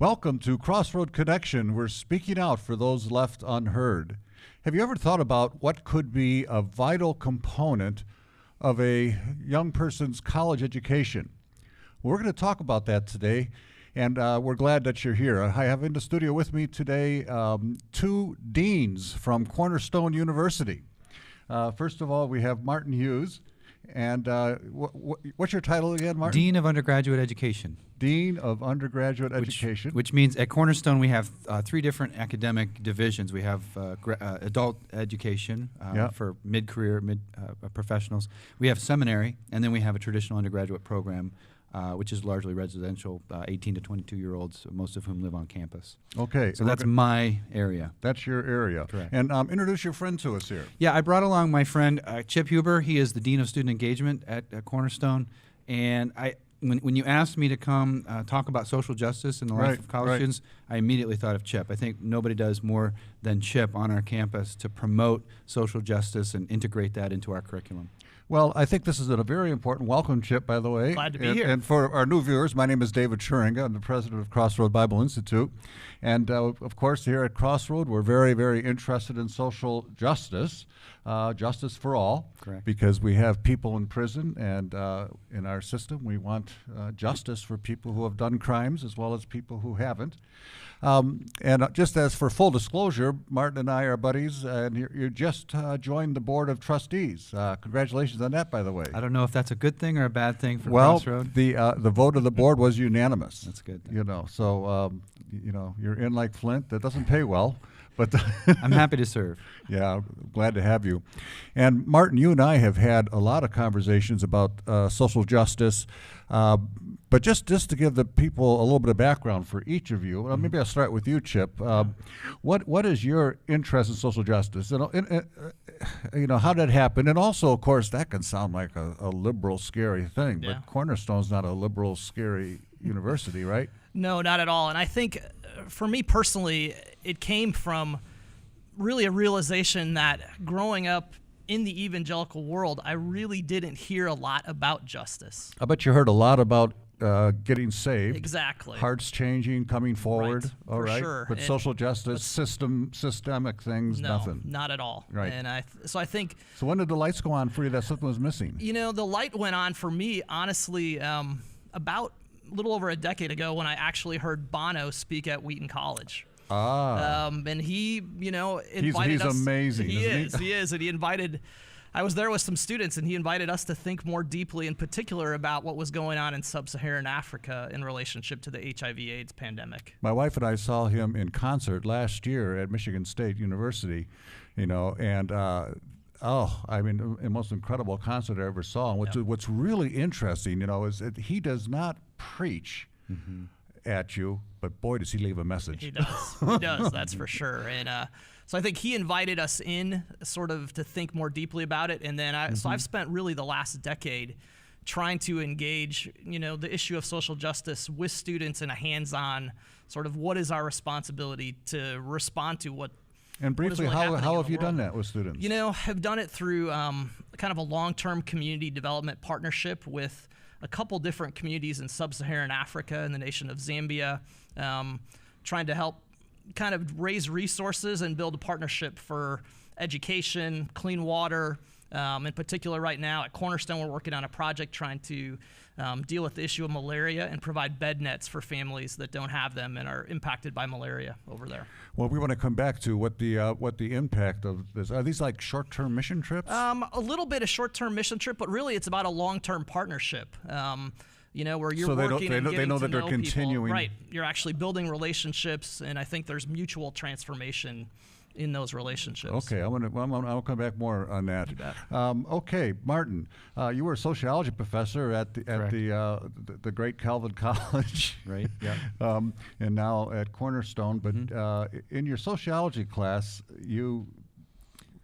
Welcome to Crossroad Connection. We're speaking out for those left unheard. Have you ever thought about what could be a vital component of a young person's college education? We're going to talk about that today, and we're glad that you're here. I have in the studio with me today two deans from Cornerstone University. First of all, we have Martin Hughes. And what's your title again, Martin? Dean of Undergraduate Education. Dean of Undergraduate Education. Which means at Cornerstone we have three different academic divisions. We have adult education for mid-career, professionals. We have seminary, and then we have a traditional undergraduate program, which is largely residential, 18 to 22-year-olds, most of whom live on campus. Okay. So that's my area. That's your area. Correct. And introduce your friend to us here. Yeah, I brought along my friend Chip Huber. He is the Dean of Student Engagement at Cornerstone. And when you asked me to come talk about social justice in the life of college students, I immediately thought of Chip. I think nobody does more than Chip on our campus to promote social justice and integrate that into our curriculum. Well, I think this is a very important welcome, Chip, by the way. Glad to be here. And for our new viewers, my name is David Schuringa. I'm the president of Crossroad Bible Institute. And, of course, here at Crossroad, we're very, very interested in social justice, justice for all. Correct. Because we have people in prison, and in our system, we want justice for people who have done crimes as well as people who haven't. And just as for full disclosure, Martin and I are buddies, and you just joined the Board of Trustees. Congratulations on that, by the way. I don't know if that's a good thing or a bad thing for Crossroad. The vote of the board was unanimous. That's good. So you're in like Flint. That doesn't pay well, but I'm happy to serve. Yeah, glad to have you. And Martin, you and I have had a lot of conversations about social justice, but just to give the people a little bit of background for each of you, maybe I'll start with you, Chip. What is your interest in social justice? How did it happen? And also, of course, that can sound like a liberal, scary thing, but Cornerstone's not a liberal, scary university, right? No, not at all. And I think for me personally, it came from really a realization that growing up in the evangelical world, I really didn't hear a lot about justice. I bet you heard a lot about getting saved. Exactly. Hearts changing, coming forward. All right. Sure. But social justice, systemic things, nothing. Not at all. Right. And I think. So when did the lights go on for you that something was missing? The light went on for me, honestly, about a little over a decade ago when I actually heard Bono speak at Wheaton College. And he, invited he's us. Amazing. He is. And I was there with some students, and he invited us to think more deeply, in particular, about what was going on in sub-Saharan Africa in relationship to the HIV/AIDS pandemic. My wife and I saw him in concert last year at Michigan State University, and the most incredible concert I ever saw. And what's really interesting, is that he does not preach at you, but boy, does he leave a message. He does. He does, that's for sure. And so I think he invited us in sort of to think more deeply about it. And then so I've spent really the last decade trying to engage, the issue of social justice with students in a hands-on sort of what is our responsibility to respond to what. And briefly, how have you done that with students? Have done it through kind of a long-term community development partnership with a couple different communities in sub-Saharan Africa and the nation of Zambia, trying to help kind of raise resources and build a partnership for education, clean water. In particular, right now at Cornerstone, we're working on a project trying to deal with the issue of malaria and provide bed nets for families that don't have them and are impacted by malaria over there. Well, we want to come back to what the impact of this. Are these like short-term mission trips? A little bit of short-term mission trip, but really it's about a long-term partnership. Where you're working and getting they know to that they're know continuing. People. Right, you're actually building relationships, and I think there's mutual transformation in those relationships. Okay, I'll come back more on that. You bet. Okay, Martin, you were a sociology professor at the great Calvin College, right? Yeah. And now at Cornerstone. But in your sociology class, you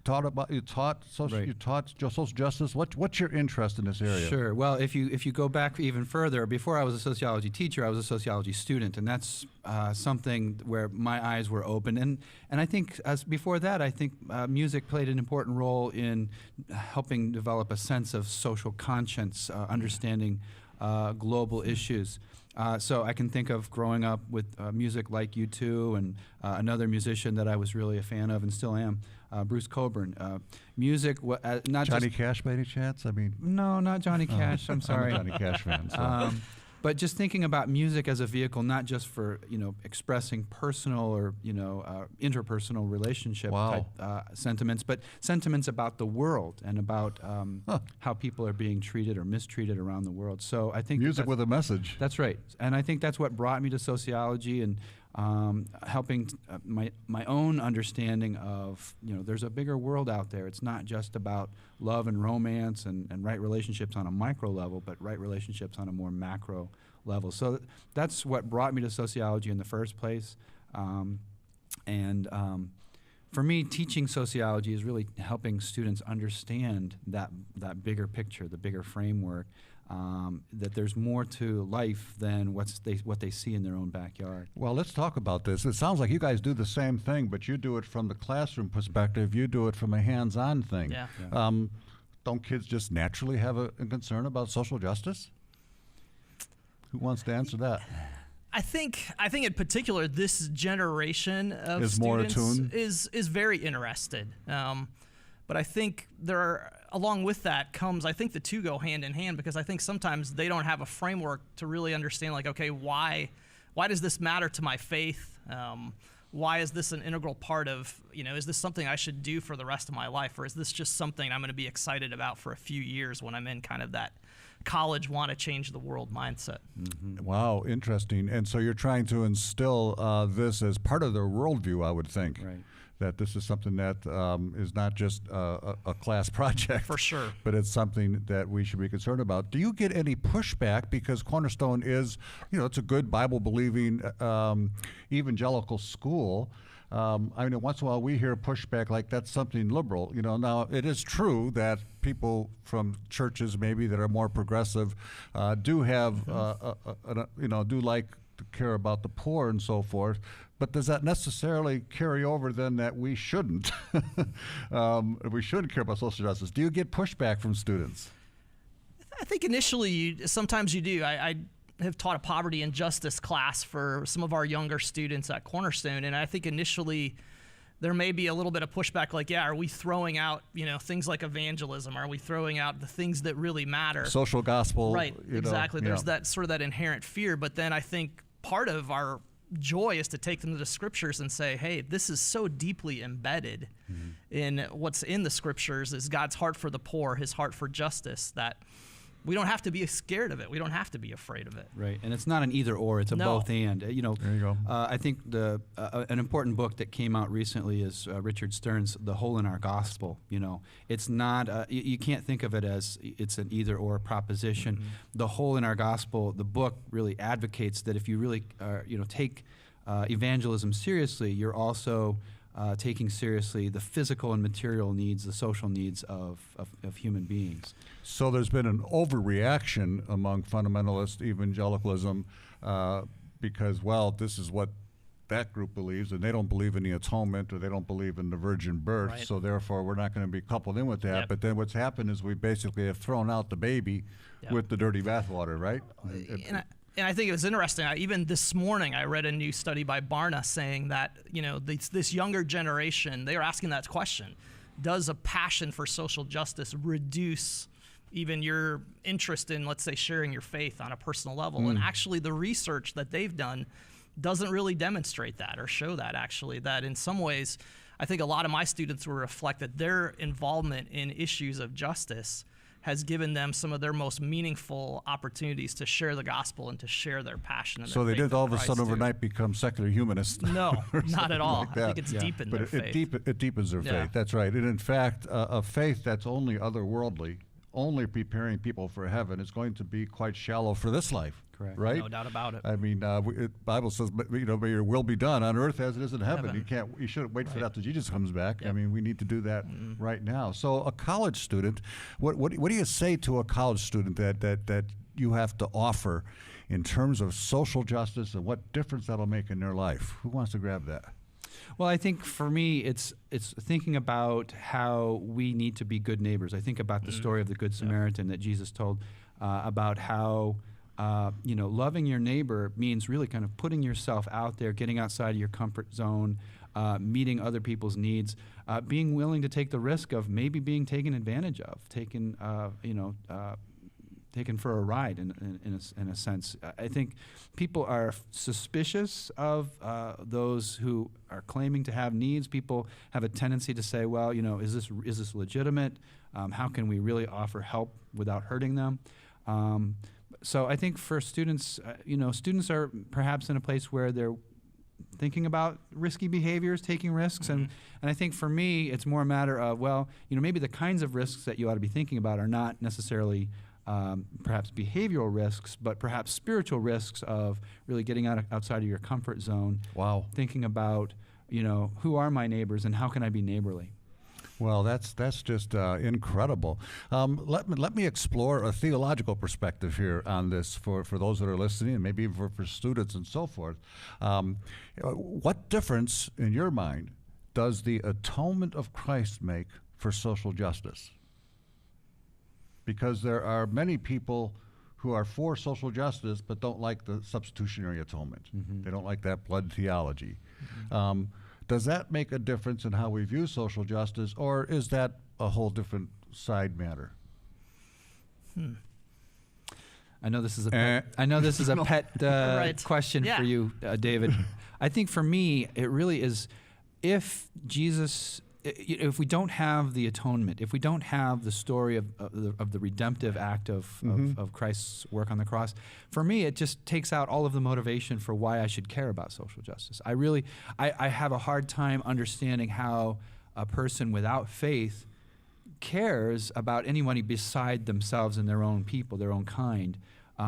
taught social justice. What's your interest in this area? Sure. Well, if you go back even further, before I was a sociology teacher, I was a sociology student, and that's something where my eyes were open. And I think before that, I think music played an important role in helping develop a sense of social conscience, understanding global issues. So I can think of growing up with music like U2 and another musician that I was really a fan of and still am, Bruce Coburn. Music, not Johnny just... Cash by any chance? I mean, No, not Johnny Cash. I'm sorry. I'm a Johnny Cash fan. So. But just thinking about music as a vehicle, not just for expressing personal or interpersonal relationship type sentiments, but sentiments about the world and about how people are being treated or mistreated around the world. So I think music with a message. That's right, and I think that's what brought me to sociology and helping my own understanding of there's a bigger world out there. It's not just about love and romance and right relationships on a micro level, but right relationships on a more macro level. So that's what brought me to sociology in the first place. For me, teaching sociology is really helping students understand that bigger picture, the bigger framework, that there's more to life than what they see in their own backyard. Well, let's talk about this. It sounds like you guys do the same thing, but you do it from the classroom perspective. You do it from a hands-on thing. Yeah. Don't kids just naturally have a concern about social justice? Who wants to answer that? I think in particular this generation of is more students attuned? is very interested. But I think along with that comes, I think the two go hand in hand, because I think sometimes they don't have a framework to really understand, like, okay, why does this matter to my faith? Why is this an integral part of, is this something I should do for the rest of my life? Or is this just something I'm going to be excited about for a few years when I'm in kind of that college want to change the world mindset? Mm-hmm. Wow, interesting. And so you're trying to instill this as part of their worldview, I would think. Right. That this is something that is not just a class project. For sure. But it's something that we should be concerned about. Do you get any pushback? Because Cornerstone is, it's a good Bible-believing evangelical school. I mean, once in a while we hear pushback like that's something liberal. Now it is true that people from churches maybe that are more progressive do have, do like to care about the poor and so forth. But does that necessarily carry over then that we shouldn't? We shouldn't care about social justice. Do you get pushback from students? I think initially, sometimes you do. I have taught a poverty and justice class for some of our younger students at Cornerstone, and I think initially there may be a little bit of pushback, like, are we throwing out, things like evangelism? Are we throwing out the things that really matter? Social gospel. Right, exactly. There's that sort of that inherent fear, but then I think part of our joy is to take them to the scriptures and say, hey, this is so deeply embedded in what's in the scriptures is God's heart for the poor, his heart for justice, that we don't have to be scared of it. We don't have to be afraid of it. Right, and it's not an either or; it's a both and. There you go. I think an important book that came out recently is Richard Stern's "The Hole in Our Gospel." It's not you can't think of it as it's an either or proposition. Mm-hmm. The hole in our gospel, the book really advocates that if you really take evangelism seriously, you're also taking seriously the physical and material needs, the social needs of human beings. So there's been an overreaction among fundamentalist evangelicalism because, this is what that group believes, and they don't believe in the atonement or they don't believe in the virgin birth, right. So therefore we're not going to be coupled in with that. Yep. But then what's happened is we basically have thrown out the baby with the dirty bathwater, right? And I think it was interesting. Even this morning, I read a new study by Barna saying that, this younger generation, they are asking that question. Does a passion for social justice reduce even your interest in, let's say, sharing your faith on a personal level? And actually, the research that they've done doesn't really demonstrate that or show that, actually, that in some ways, I think a lot of my students will reflect that their involvement in issues of justice has given them some of their most meaningful opportunities to share the gospel and to share their passion. And so their they faith did all of a Christ sudden too. overnight become secular humanists? No, not at all. Like I think it's deepened their faith. It deepens their faith. That's right. And in fact, a faith that's only otherworldly, only preparing people for heaven, is going to be quite shallow for this life. Correct. Right? No doubt about it. I mean, the Bible says, may your will be done on earth as it is in heaven. You shouldn't wait for that till Jesus comes back. Yep. I mean, we need to do that right now. So a college student, what do you say to a college student that you have to offer in terms of social justice and what difference that'll make in their life? Who wants to grab that? Well, I think for me, it's thinking about how we need to be good neighbors. I think about the story of the Good Samaritan that Jesus told about how loving your neighbor means really kind of putting yourself out there, getting outside of your comfort zone, meeting other people's needs, being willing to take the risk of maybe being taken advantage of, taken for a ride in a sense. I think people are suspicious of those who are claiming to have needs. People have a tendency to say, well, is this legitimate? How can we really offer help without hurting them? So I think for students, students are perhaps in a place where they're thinking about risky behaviors, taking risks, and I think for me, it's more a matter of, maybe the kinds of risks that you ought to be thinking about are not necessarily perhaps behavioral risks, but perhaps spiritual risks of really getting outside of your comfort zone. Wow. Thinking about, who are my neighbors and how can I be neighborly? Well, that's just incredible. Let me explore a theological perspective here on this for those that are listening, and maybe even for students and so forth. What difference, in your mind, does the atonement of Christ make for social justice? Because there are many people who are for social justice but don't like the substitutionary atonement. They don't like that blood theology. Does that make a difference in how we view social justice, or is that a whole different side matter? I know this is a pet Right. question for you, David. I think for me, it really is, if we don't have the atonement, if we don't have the story of the redemptive act of Christ's work on the cross, for me, it just takes out all of the motivation for why I should care about social justice. I have a hard time understanding how a person without faith cares about anybody beside themselves and their own people, their own kind.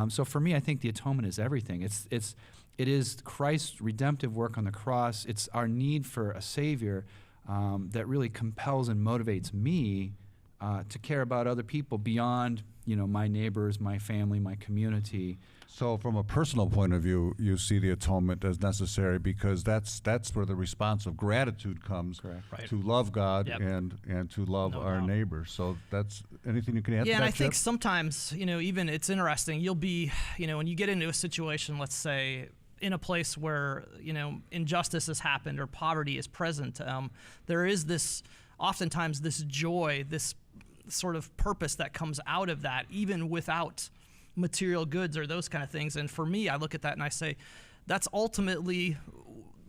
So for me, I think the atonement is everything. It is Christ's redemptive work on the cross. It's our need for a Savior that really compels and motivates me to care about other people beyond, my neighbors, my family, my community. So from a personal point of view, you see the atonement as necessary because that's where the response of gratitude comes. Correct. Right. To love God Yep. and to love our doubt. neighbors. So that's anything you can add to Yeah, that, and I think Chip? sometimes, even it's interesting. You'll be, when you get into a situation, let's say, in a place where, injustice has happened or poverty is present, there is oftentimes this joy, this sort of purpose that comes out of that, even without material goods or those kind of things. And for me, I look at that and I say, that's ultimately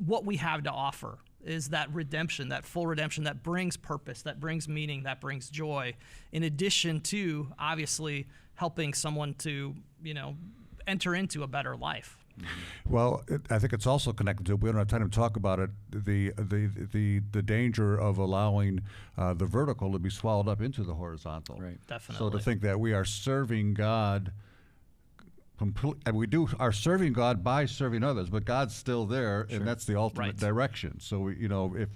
what we have to offer, is that redemption, that full redemption that brings purpose, that brings meaning, that brings joy, in addition to obviously helping someone to, enter into a better life. Well, I think it's also connected to, we don't have time to talk about it, the danger of allowing the vertical to be swallowed up into the horizontal. Right. Definitely. So to think that we are serving God and we are serving God by serving others, but God's still there, and that's the ultimate Right. direction. So if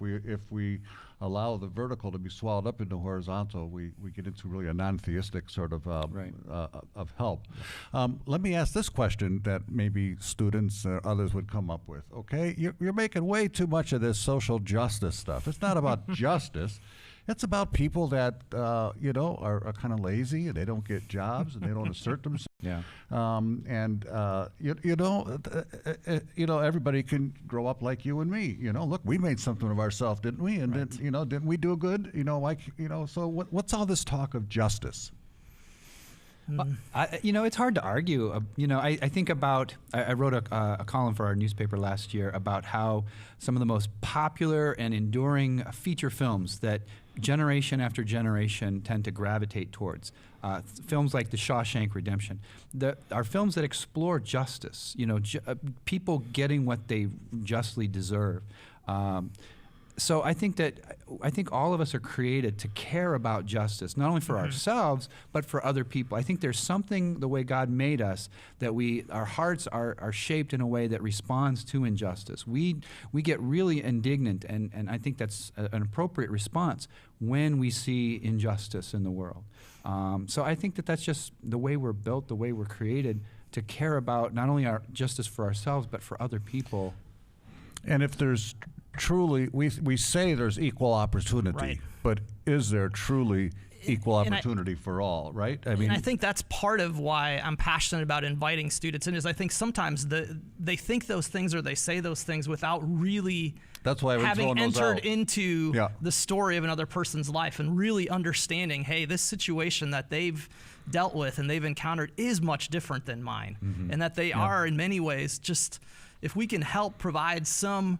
we allow the vertical to be swallowed up into horizontal, we get into really a non-theistic sort of of help. Let me ask this question that maybe students or others would come up with. Okay, you're making way too much of this social justice stuff. It's not about justice. It's about people that are kind of lazy and they don't get jobs and they don't assert themselves. Yeah. Everybody can grow up like you and me. Look, we made something of ourselves, didn't we? And Right. didn't we do good? So what's all this talk of justice? It's hard to argue. I think about, I wrote a column for our newspaper last year about how some of the most popular and enduring feature films that generation after generation tend to gravitate towards, films like The Shawshank Redemption, are films that explore justice, people getting what they justly deserve. So I think all of us are created to care about justice, not only for ourselves, but for other people. I think there's something, the way God made us, that our hearts are shaped in a way that responds to injustice. We get really indignant, and I think that's an appropriate response when we see injustice in the world. So I think that's just the way we're built, the way we're created, to care about not only our justice for ourselves, but for other people. And if there's truly, we say there's equal opportunity, Right. but is there truly equal opportunity for all, right? I mean, I think that's part of why I'm passionate about inviting students in. Is I think sometimes they think those things or they say those things without really that's why having entered into the story of another person's life and really understanding, hey, this situation that they've dealt with and they've encountered is much different than mine, and that they are in many ways just, if we can help provide some,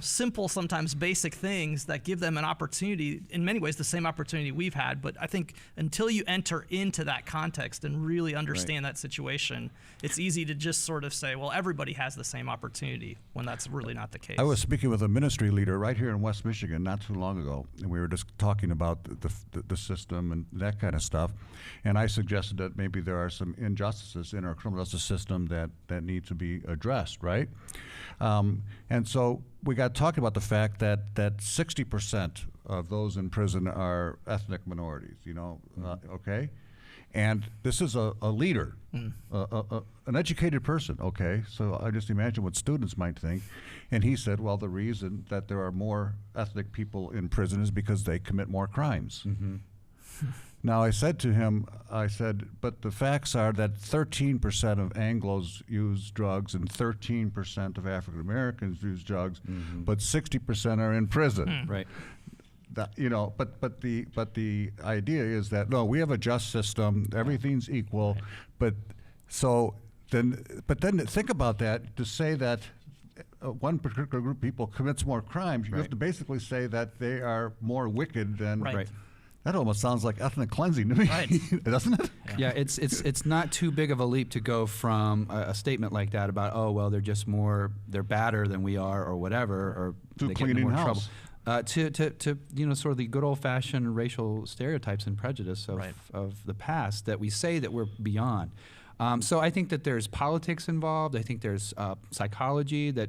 simple, sometimes basic things that give them an opportunity, in many ways the same opportunity we've had. But I think until you enter into that context and really understand that situation, it's easy to just sort of say, well, everybody has the same opportunity, when that's really not the case. I was speaking with a ministry leader right here in West Michigan not too long ago, and we were just talking about the system and that kind of stuff. And I suggested that maybe there are some injustices in our criminal justice system that need to be addressed, right? And so we got talking about the fact that 60% of those in prison are ethnic minorities, okay? And this is a leader, an educated person, okay? So I just imagine what students might think. And he said, well, the reason that there are more ethnic people in prison is because they commit more crimes. Now, I said to him, but the facts are that 13% of Anglos use drugs and 13% of African Americans use drugs, but 60% are in prison. Right. But the idea is that no, we have a just system, everything's equal, but then think about that, to say that one particular group of people commits more crimes, you have to basically say that they are more wicked than. Right. That almost sounds like ethnic cleansing to me, doesn't it? Yeah, it's not too big of a leap to go from a statement like that about, oh, well, they're badder than we are, or whatever, or to they get into cleaning more house. trouble. To sort of the good old-fashioned racial stereotypes and prejudice of the past that we say that we're beyond. So I think that there's politics involved. I think there's psychology that,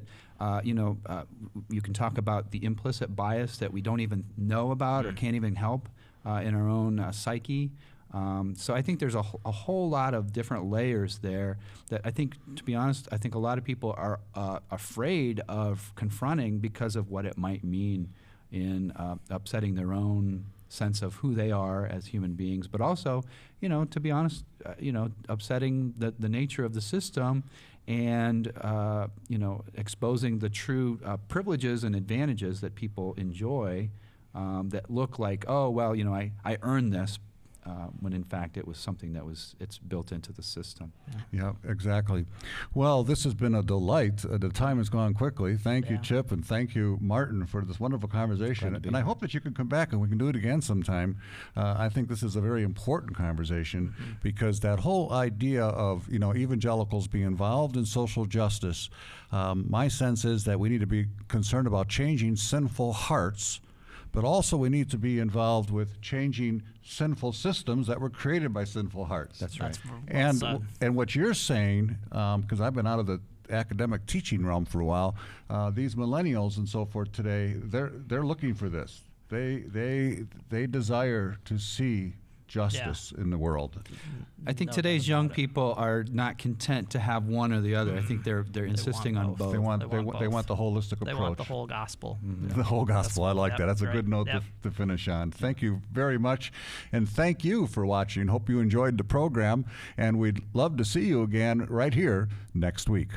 you can talk about the implicit bias that we don't even know about or can't even help in our own psyche. So I think there's a whole lot of different layers there that I think, to be honest, I think a lot of people are afraid of confronting because of what it might mean in upsetting their own sense of who they are as human beings, but also, to be honest, upsetting the nature of the system and, exposing the true privileges and advantages that people enjoy that look like, oh, well, I earned this, when in fact it was something it's built into the system. Yeah, exactly. Well, this has been a delight. The time has gone quickly. Thank you, Chip, and thank you, Martin, for this wonderful conversation. And I hope that you can come back and we can do it again sometime. I think this is a very important conversation because that whole idea of, evangelicals being involved in social justice, my sense is that we need to be concerned about changing sinful hearts, but also we need to be involved with changing sinful systems that were created by sinful hearts. That's right. And what you're saying, because I've been out of the academic teaching realm for a while, these millennials and so forth today, they're looking for this. They desire to see justice in the world. I think today's young people are not content to have one or the other. I think they're insisting on both. They want the holistic approach. They want the whole gospel. The whole gospel. I like that. That's a good note to finish on. Thank you very much, and thank you for watching. Hope you enjoyed the program, and we'd love to see you again right here next week.